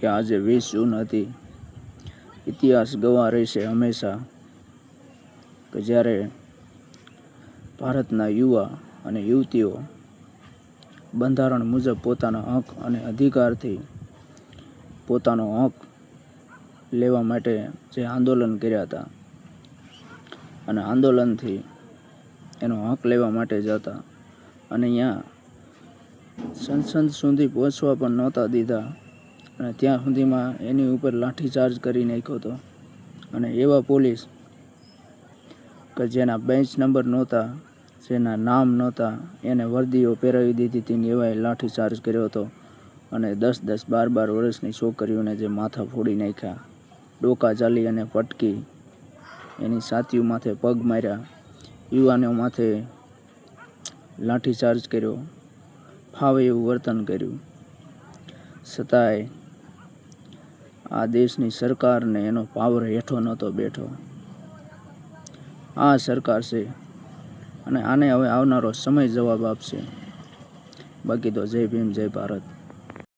કે આજે 20 જૂન હતી. ઇતિહાસ ગવા રહેશે હંમેશા કે જ્યારે ભારતના યુવા અને યુવતીઓ બંધારણ મુજબ પોતાના હક અને અધિકારથી પોતાનો હક લેવા માટે જે આંદોલન કર્યા હતા અને આંદોલનથી એનો હક લેવા માટે જતા અને અહીંયા સંસદ સુધી પહોંચવા પણ નહોતા દીધા અને ત્યાં સુધીમાં એની ઉપર લાઠીચાર્જ કરી નાખ્યો હતો. અને એવા પોલીસ કે જેના બેન્ચ નંબર નહોતા, જેના નામ નહોતા, એને વર્દીઓ પહેરાવી દીધી હતી, એવાય લાઠીચાર્જ કર્યો હતો. અને 10-10, 12-12 વર્ષની છોકરીઓને જે માથા ફોડી નાખ્યા, ડોકા ચાલી અને પટકી, એની છાતીઓ માથે પગ માર્યા, યુવાનો માથે લાઠીચાર્જ કર્યો, ફાવે એવું વર્તન કર્યું. છતાંય આ દેશની સરકારને એનો પાવર હેઠો નહોતો બેઠો. આ સરકાર છે અને આને હવે આવનારો સમય જવાબ આપશે. બાકી તો જય ભીમ, જય ભારત.